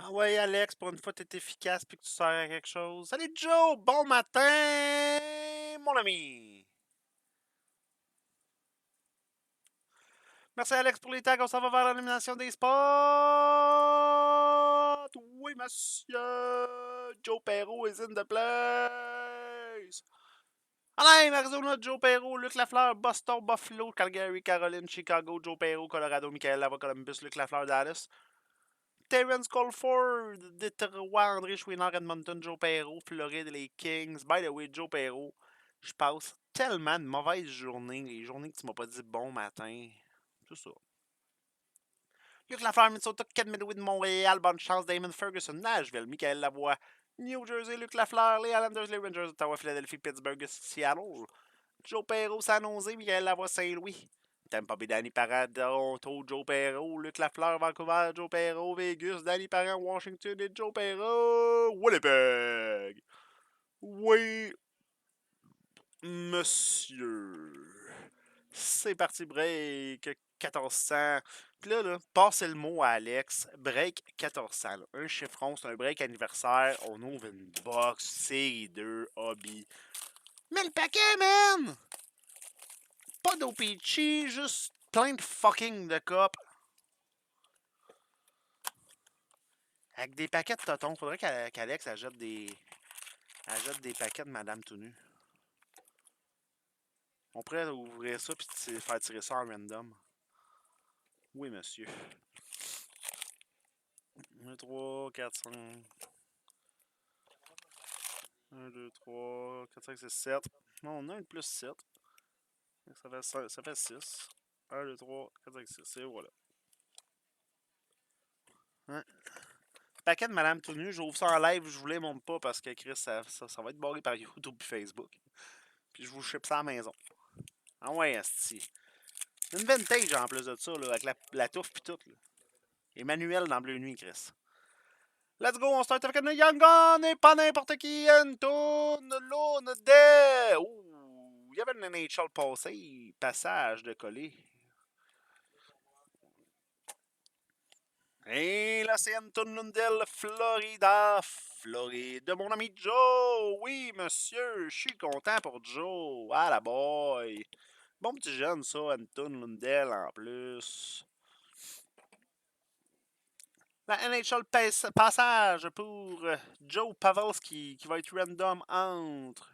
Ah ouais, Alex, pour une fois, t'es efficace puis que tu sers à quelque chose. Salut Joe, bon matin, mon ami. Merci Alex pour les tags, on s'en va vers la nomination des spots. Oui, monsieur. Joe Perrault is in the place. Alain, Arizona, Joe Perrault, Luc Lafleur, Boston, Buffalo, Calgary, Caroline, Chicago, Joe Perrault, Colorado, Michael Lava, Columbus, Luc Lafleur, Dallas. Terrence Colford, Détroit, André Chouinard, Edmonton, Joe Perrault, Floride, les Kings. By the way, Joe Perrault, je passe tellement de mauvaises journées, les journées que tu m'as pas dit bon matin. C'est ça. Luc Lafleur, Minnesota, Ken Medwin de Montréal, bonne chance, Damon Ferguson, Nashville, Michael Lavoie, New Jersey, Luc Lafleur, les Islanders, les Rangers, Ottawa, Philadelphie, Pittsburgh, Seattle. Joe Perrault, San Jose, Michael Lavoie, Saint-Louis. Tampa Bay, Danny Parent, Toronto, Joe Perrault, Luc Lafleur, Vancouver, Joe Perrault, Vegas, Danny Parent, Washington et Joe Perrault, Winnipeg. Oui, monsieur. C'est parti, break 1400. Puis là, passez le mot à Alex. Break 1400. Là. Un chiffron, c'est un break anniversaire. On ouvre une box, série 2, hobby. Mais le paquet, man! Pas d'OPG, juste plein de fucking de copes. Avec des paquets de totons. Faudrait qu'Alex achète des paquets de Madame tout nu. On pourrait ouvrir ça puis faire tirer ça en random. Oui, monsieur. 1, 3, 4, 5. 1, 2, 3, 4, 5, 6, 7. Non, on a un plus 7. Ça fait 6. 1, 2, 3, 4, 5, 6. Et voilà. Hein? Paquet de Madame tout nu, j'ouvre ça en live, je vous les montre pas parce que Chris, ça va être barré par YouTube et Facebook. Puis je vous ship ça à la maison. Ah ouais, asti. Une vintage en plus de ça, là, avec la touffe pis tout. Là. Et manuel dans Bleu Nuit, Chris. Let's go, on start avec une Young Gun et pas n'importe qui. Antoine Lune de. Ouh, il y avait une NHL passage de coller. Et là, c'est Anton Lundell, Florida. Floride. Mon ami Joe. Oui, monsieur. Je suis content pour Joe. Ah, la boy. Bon petit jeune, ça, Anton Lundell en plus. La NHL passage pour Joe Pavelski qui va être random entre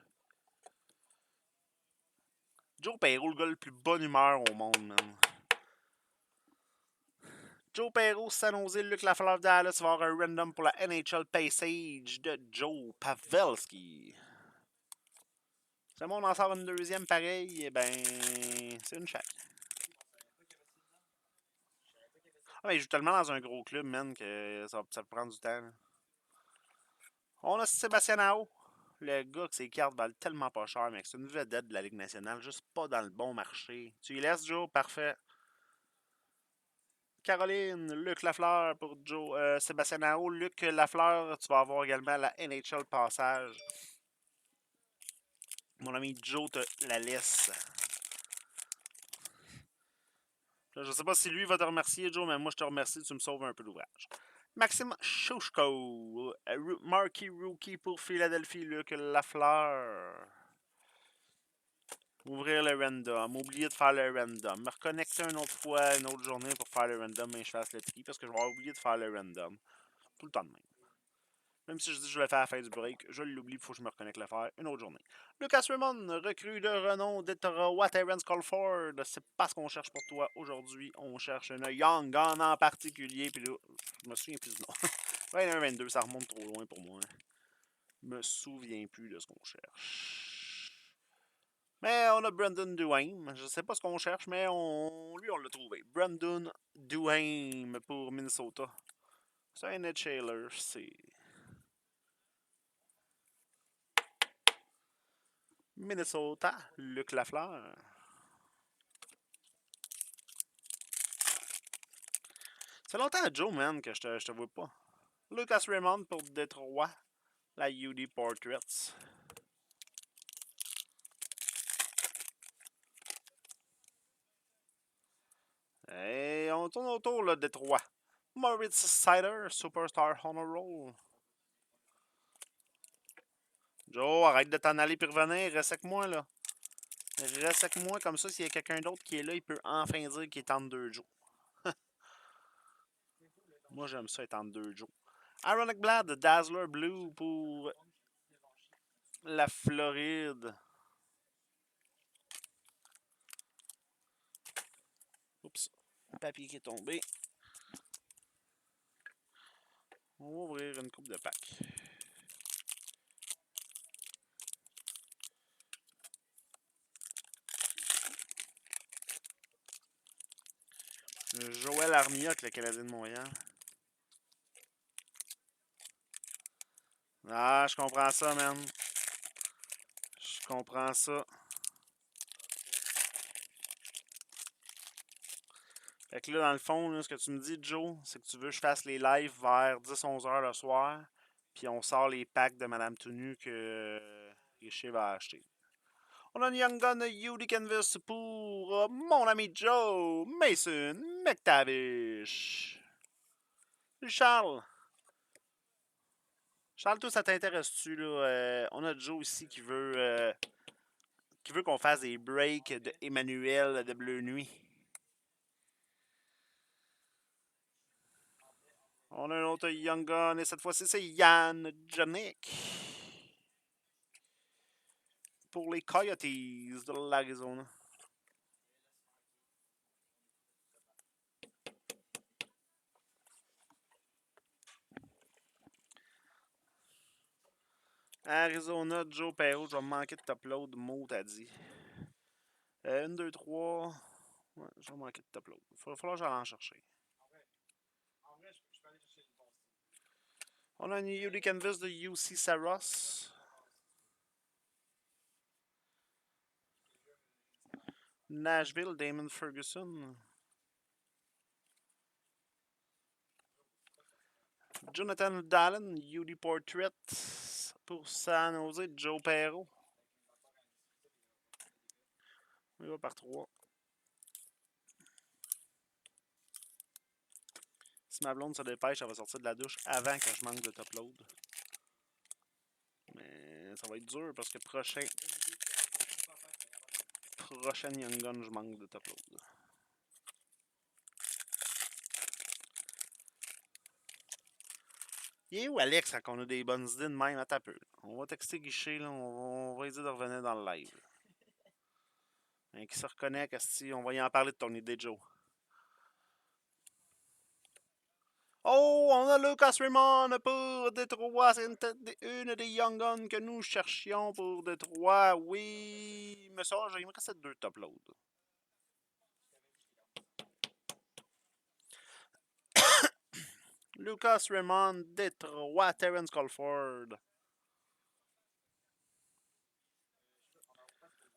Joe Perrault, le gars le plus bonne humeur au monde, man. Joe Perrault, San Jose, Luc Lafleur, Dallas va avoir un random pour la NHL Passage de Joe Pavelski. Si le monde en sort une deuxième pareil, eh ben, c'est une chaque. Ah, mais il joue tellement dans un gros club, man, que ça prend du temps. Là. On a Sébastien Ao. Le gars que ses cartes valent tellement pas cher, mais c'est une vedette de la Ligue nationale, juste pas dans le bon marché. Tu y laisses, Joe? Parfait. Caroline, Luc Lafleur pour Joe, Sébastien Ao. Luc Lafleur, tu vas avoir également la NHL Passage. Mon ami Joe te la laisse. Je sais pas si lui va te remercier, Joe, mais moi je te remercie, tu me sauves un peu l'ouvrage. Maxime Chouchko, Marquis Rookie pour Philadelphie, Luc Lafleur. Ouvrir le random, oublier de faire le random, me reconnecter une autre fois, une autre journée pour faire le random, mais je fasse le tri parce que je vais oublier de faire le random. Tout le temps de même. Même si je dis que je vais le faire à la fin du break, je l'oublie, il faut que je me reconnecte le faire une autre journée. Lucas Raymond, recrue de renom d'Ottawa, Terrence Colford. C'est pas ce qu'on cherche pour toi aujourd'hui. On cherche une Young Gun en particulier. Puis là, je me souviens plus du nom. 21-22, ça remonte trop loin pour moi. Je me souviens plus de ce qu'on cherche. Mais on a Brandon Duhaime. Je sais pas ce qu'on cherche, mais lui, on l'a trouvé. Brandon Duhaime pour Minnesota. C'est un Ed Shaler, c'est... Minnesota, Luc Lafleur. C'est longtemps, Joe, man, que je te vois pas. Lucas Raymond pour Détroit, la UD Portraits. Et on tourne autour, là, Détroit. Moritz Sider, Superstar Honor Roll. Joe, arrête de t'en aller puis revenir. Reste avec moi, là. Reste avec moi, comme ça, s'il y a quelqu'un d'autre qui est là, il peut enfin dire qu'il est entre deux Joe. Moi, j'aime ça être entre deux Joe. Ironic Blad, Dazzler Blue pour la Floride. Oups, papier qui est tombé. On va ouvrir une coupe de packs. Joël Armia, le Canadien de Montréal. Ah, je comprends ça, man. Je comprends ça. Fait que là, dans le fond, là, ce que tu me dis, Joe, c'est que tu veux que je fasse les lives vers 10-11 heures le soir, puis on sort les packs de Madame Tenu que Richer va acheter. On a une Young Gun UD Canvas pour mon ami Joe Mason McTavish. Charles. Charles, toi, ça t'intéresse-tu, là? On a Joe ici qui veut qu'on fasse des breaks de Emmanuel de Bleu Nuit. On a un autre Young Gun et cette fois-ci, c'est Yann Janik. Pour les Coyotes de l'Arizona. Arizona, Joe Perrault, je vais me manquer de t'upload, Mo t'a dit. 1, 2, 3. Ouais, je vais manquer de t'upload. Il va falloir que j'aille en chercher. On a une UD Canvas de UC Saros. Nashville, Damon Ferguson. Jonathan Dallin, UD Portrait. Pour San Jose, Joe Perrault. Il va par 3. Si ma blonde se dépêche, elle va sortir de la douche avant que je manque de t'upload. Mais ça va être dur parce que prochaine Young Gun, je manque de t'upload. Il est où Alex quand on a des bonnes idées de même? Attends un peu. On va texter Guichet, là. On va essayer de revenir dans le live. Qui se reconnaît, Casti, on va y en parler de ton idée, Joe. Oh, on a Lucas Raymond pour Détroit. C'est une des Young Guns que nous cherchions pour Détroit. Oui, mais ça, il me restait 2 top-loads. Lucas Raymond, Détroit, Terrence Colford.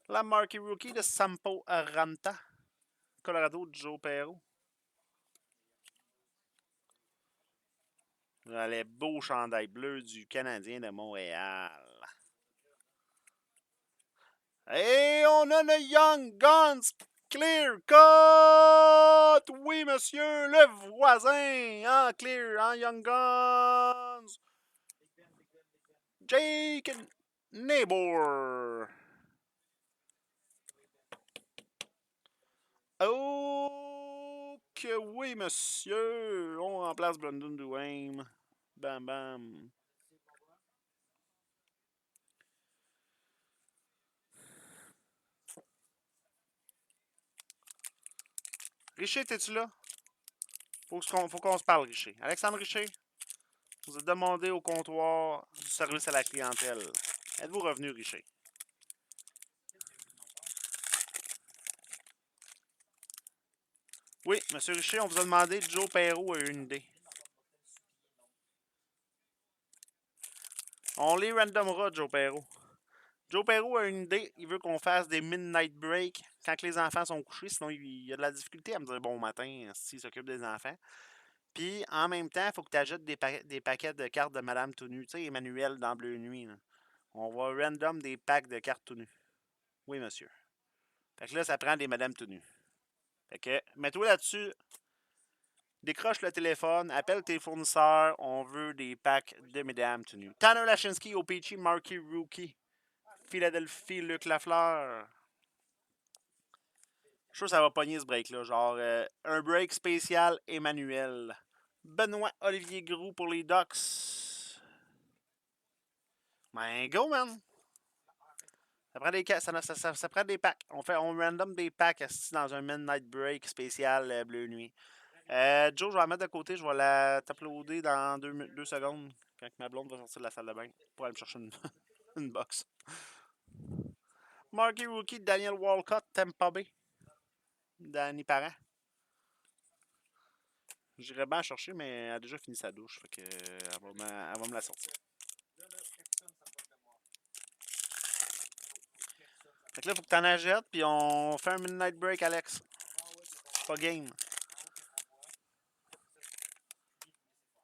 La marquee rookie de Sampo Aranta. Colorado, Joe Perrault. Les beaux chandails bleus du Canadien de Montréal. Et on a le Young Guns Clear Cut! Oui, monsieur, le voisin en Clear, en Young Guns. Jake Neighbor. Oh, que oui, monsieur. On remplace Brandon Duane. Bam, bam. Richer, t'es-tu là? Faut qu'on se parle, Richer. Alexandre Richer, vous êtes demandé au comptoir du service à la clientèle. Êtes-vous revenu, Richer? Oui, monsieur Richer, on vous a demandé Joe Perrault a une idée. On les randomera, Joe Perrault. Joe Perrault a une idée. Il veut qu'on fasse des midnight breaks quand les enfants sont couchés. Sinon, il y a de la difficulté à me dire bon matin s'il s'occupe des enfants. Puis, en même temps, il faut que tu ajoutes des paquets de cartes de Madame tout nu. Tu sais, Emmanuel dans Bleu Nuit. Là. On va random des packs de cartes tout nu. Oui, monsieur. Fait que là, ça prend des Madame tout nu. Fait que, mets-toi là-dessus. Décroche le téléphone, appelle tes fournisseurs, on veut des packs de mesdames tenues. Tanner Lachinsky, OPG, Marky Rookie, Philadelphie, Luc Lafleur. Je suis sûr que ça va pogner ce break-là. Genre, un break spécial Emmanuel. Benoît Olivier Groux pour les Ducks. Ben, go, man! Ça prend des, ça prend des packs. On random des packs dans un Midnight Break spécial Bleu Nuit. Joe, je vais la mettre de côté. Je vais la t'uploader dans 2 secondes quand ma blonde va sortir de la salle de bain pour aller me chercher une, une box. Marky Rookie, Daniel Walcott, Tampa Bay. Danny Parent. J'irais bien chercher, mais elle a déjà fini sa douche. Fait que, elle va me la sortir. Fait que là, faut que t'en achètes, puis on fait un Midnight Break, Alex. Pas game.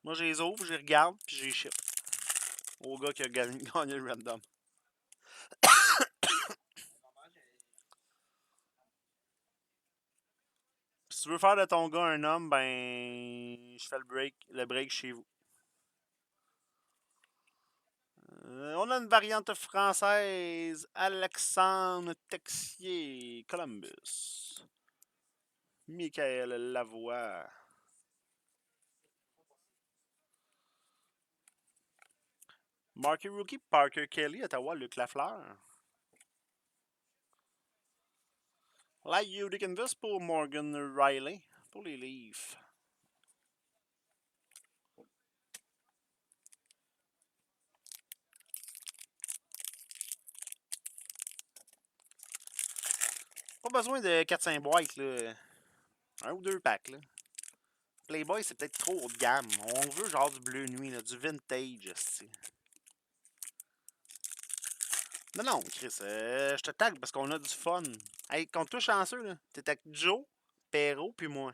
Moi, je les ouvre, je les regarde, puis je les ship. Au gars qui a gagné le random. Si tu veux faire de ton gars un homme, ben, je fais le break chez vous. On a une variante française. Alexandre Texier, Columbus. Michael Lavoie. Marky Rookie, Parker Kelly, Ottawa, Luc Lafleur. Like You Dick Invest pour Morgan Riley, pour les Leafs. Pas besoin de 4-5 boîtes, là. Un ou 2 packs, là. Playboy, c'est peut-être trop haut de gamme. On veut genre du bleu nuit, là, du vintage, c'ti. Non, non, Chris, je te tag parce qu'on a du fun. Hey, compte toi chanceux, là. T'es avec Joe, Perrault, puis moi.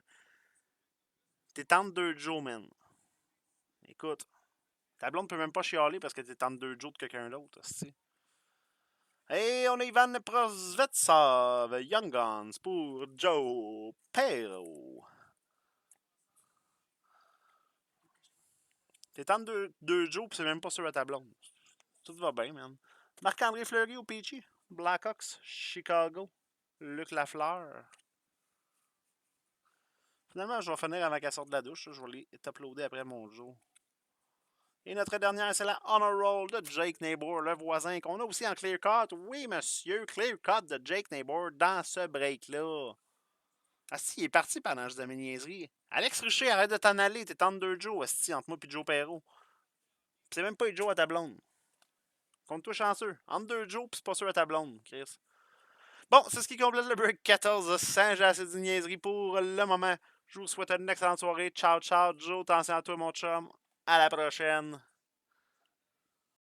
T'es entre deux Joe, man. Écoute, ta blonde peut même pas chialer parce que t'es entre deux Joe de quelqu'un d'autre, c'ti. Et on a Ivan Prosvetsov, Young Guns pour Joe Perrault. T'es entre deux Joe pis c'est même pas sur ta blonde. Tout va bien, man. Marc-André Fleury au Peachy. Blackhawks, Chicago. Luc Lafleur. Finalement, je vais finir avant qu'elle sorte de la douche. Je vais les uploader après mon jour. Et notre dernière, c'est la Honor Roll de Jake Neighbor, le voisin, qu'on a aussi en clear cut. Oui, monsieur, clear cut de Jake Neighbor dans ce break-là. Ah si, il est parti pendant que je disais mes niaiseries. Alex Richer, arrête de t'en aller. T'es entre deux Joe, asti, entre moi et Joe Perrault. C'est même pas Joe à ta blonde. Compte-toi chanceux. Entre deux Joe, pis c'est pas sûr à ta blonde, Chris. Bon, c'est ce qui complète le break 1400. J'ai assez de niaiseries pour le moment. Je vous souhaite une excellente soirée. Ciao, ciao. Joe, attention à toi, mon chum. À la prochaine.